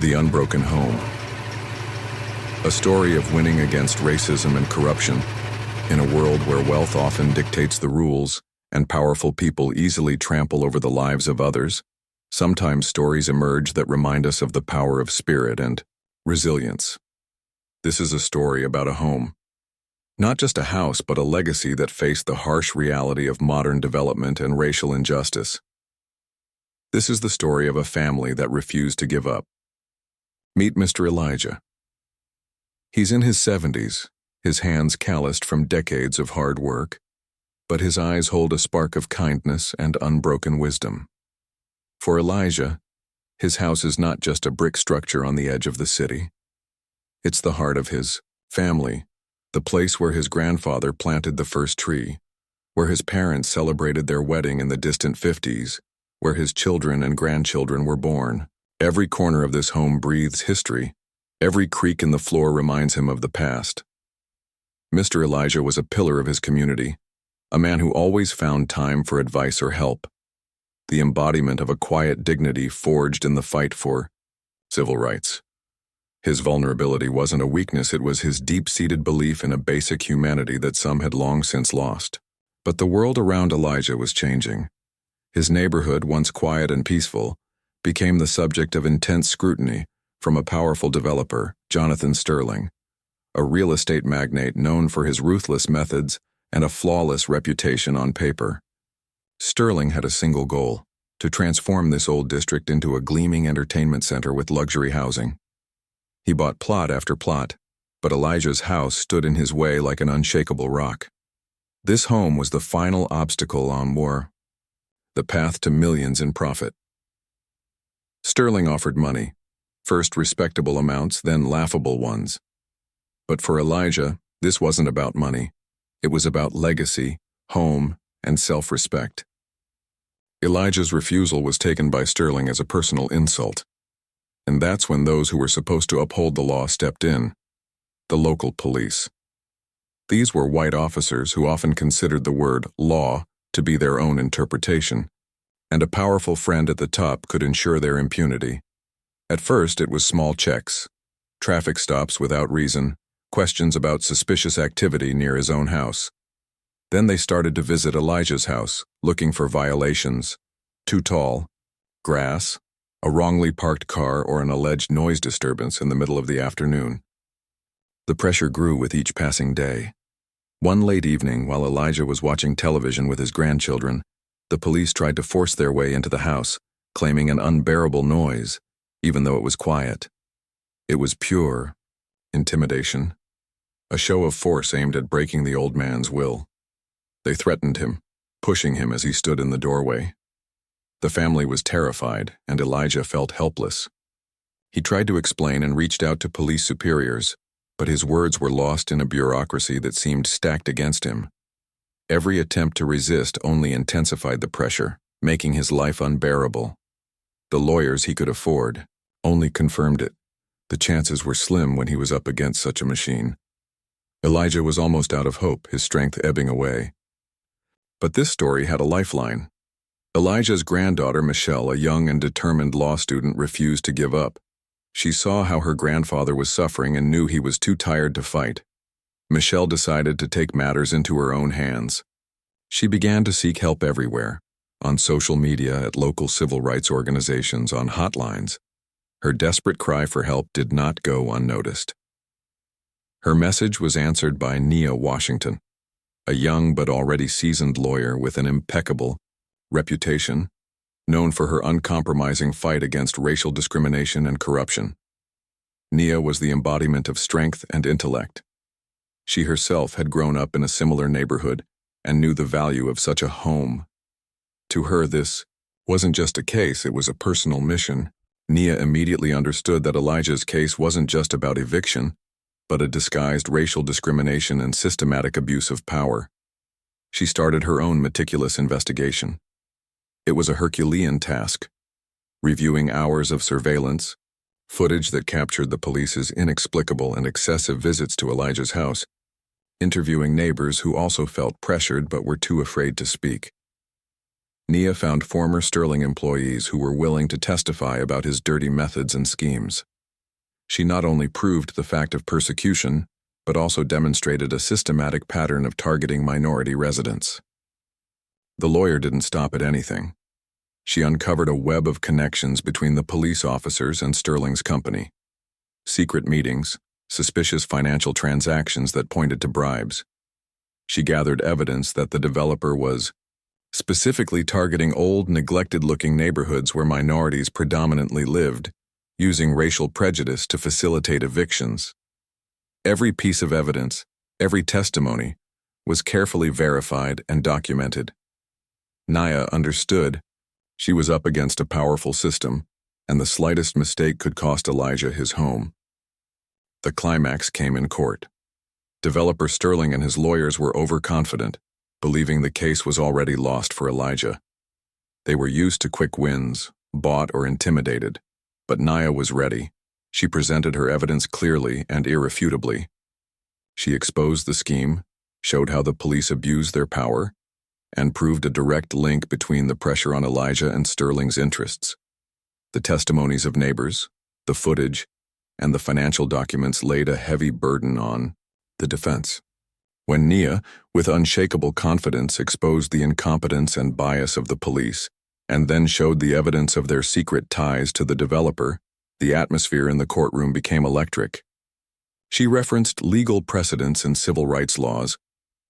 The Unbroken Home. A story of winning against racism and corruption in a world where wealth often dictates the rules and powerful people easily trample over the lives of others. Sometimes stories emerge that remind us of the power of spirit and resilience. This is a story about a home. Not just a house, but a legacy that faced the harsh reality of modern development and racial injustice. This is the story of a family that refused to give up. Meet Mr. Elijah. He's in his 70s, his hands calloused from decades of hard work, but his eyes hold a spark of kindness and unbroken wisdom. For Elijah, his house is not just a brick structure on the edge of the city. It's the heart of his family, the place where his grandfather planted the first tree, where his parents celebrated their wedding in the distant 50s, where his children and grandchildren were born. Every corner of this home breathes history. Every creak in the floor reminds him of the past. Mr. Elijah was a pillar of his community, a man who always found time for advice or help, the embodiment of a quiet dignity forged in the fight for civil rights. His vulnerability wasn't a weakness, it was his deep-seated belief in a basic humanity that some had long since lost. But the world around Elijah was changing. His neighborhood, once quiet and peaceful, became the subject of intense scrutiny from a powerful developer, Jonathan Sterling, a real estate magnate known for his ruthless methods and a flawless reputation on paper. Sterling had a single goal: to transform this old district into a gleaming entertainment center with luxury housing. He bought plot after plot, but Elijah's house stood in his way like an unshakable rock. This home was the final obstacle on the path to millions in profit. Sterling offered money, first respectable amounts, then laughable ones. But for Elijah, this wasn't about money. It was about legacy, home, and self-respect. Elijah's refusal was taken by Sterling as a personal insult. And that's when those who were supposed to uphold the law stepped in: the local police. These were white officers who often considered the word law to be their own interpretation, and a powerful friend at the top could ensure their impunity. At first, it was small checks, traffic stops without reason, questions about suspicious activity near his own house. Then they started to visit Elijah's house, looking for violations: too tall, grass, a wrongly parked car, or an alleged noise disturbance in the middle of the afternoon. The pressure grew with each passing day. One late evening, while Elijah was watching television with his grandchildren, the police tried to force their way into the house, claiming an unbearable noise, even though it was quiet. It was pure intimidation, a show of force aimed at breaking the old man's will. They threatened him, pushing him as he stood in the doorway. The family was terrified, and Elijah felt helpless. He tried to explain and reached out to police superiors, but his words were lost in a bureaucracy that seemed stacked against him. Every attempt to resist only intensified the pressure, making his life unbearable. The lawyers he could afford only confirmed it. The chances were slim when he was up against such a machine. Elijah was almost out of hope, his strength ebbing away. But this story had a lifeline. Elijah's granddaughter, Michelle, a young and determined law student, refused to give up. She saw how her grandfather was suffering and knew he was too tired to fight. Michelle decided to take matters into her own hands. She began to seek help everywhere: on social media, at local civil rights organizations, on hotlines. Her desperate cry for help did not go unnoticed. Her message was answered by Nia Washington, a young but already seasoned lawyer with an impeccable reputation, known for her uncompromising fight against racial discrimination and corruption. Nia was the embodiment of strength and intellect. She herself had grown up in a similar neighborhood and knew the value of such a home. To her, this wasn't just a case, it was a personal mission. Nia immediately understood that Elijah's case wasn't just about eviction, but a disguised racial discrimination and systematic abuse of power. She started her own meticulous investigation. It was a Herculean task, reviewing hours of surveillance, footage that captured the police's inexplicable and excessive visits to Elijah's house, interviewing neighbors who also felt pressured but were too afraid to speak. Nia found former Sterling employees who were willing to testify about his dirty methods and schemes. She not only proved the fact of persecution, but also demonstrated a systematic pattern of targeting minority residents. The lawyer didn't stop at anything. She uncovered a web of connections between the police officers and Sterling's company. Secret meetings, suspicious financial transactions that pointed to bribes. She gathered evidence that the developer was specifically targeting old, neglected-looking neighborhoods where minorities predominantly lived, using racial prejudice to facilitate evictions. Every piece of evidence, every testimony, was carefully verified and documented. Nia understood. She was up against a powerful system, and the slightest mistake could cost Elijah his home. The climax came in court. Developer Sterling and his lawyers were overconfident, believing the case was already lost for Elijah. They were used to quick wins, bought or intimidated, but Nia was ready. She presented her evidence clearly and irrefutably. She exposed the scheme, showed how the police abused their power, and proved a direct link between the pressure on Elijah and Sterling's interests. The testimonies of neighbors, the footage, and the financial documents laid a heavy burden on the defense. When Nia, with unshakable confidence, exposed the incompetence and bias of the police, and then showed the evidence of their secret ties to the developer, the atmosphere in the courtroom became electric. She referenced legal precedents and civil rights laws,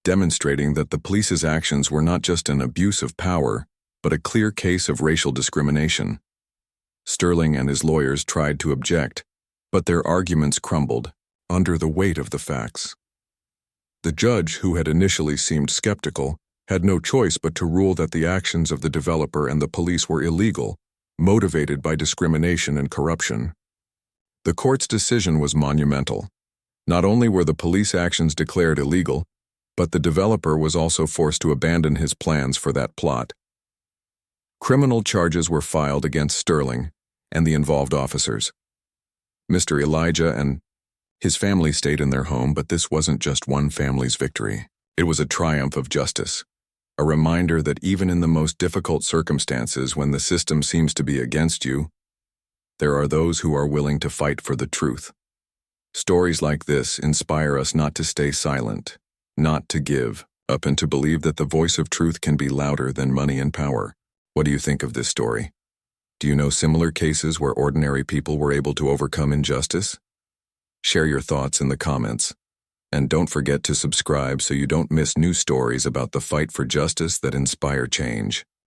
demonstrating that the police's actions were not just an abuse of power, but a clear case of racial discrimination. Sterling and his lawyers tried to object, but their arguments crumbled under the weight of the facts. The judge, who had initially seemed skeptical, had no choice but to rule that the actions of the developer and the police were illegal, motivated by discrimination and corruption. The court's decision was monumental. Not only were the police actions declared illegal, but the developer was also forced to abandon his plans for that plot. Criminal charges were filed against Sterling and the involved officers. Mr. Elijah and his family stayed in their home, but this wasn't just one family's victory. It was a triumph of justice, a reminder that even in the most difficult circumstances, when the system seems to be against you, there are those who are willing to fight for the truth. Stories like this inspire us not to stay silent, not to give up, and to believe that the voice of truth can be louder than money and power. What do you think of this story? Do you know similar cases where ordinary people were able to overcome injustice? Share your thoughts in the comments. And don't forget to subscribe so you don't miss new stories about the fight for justice that inspire change.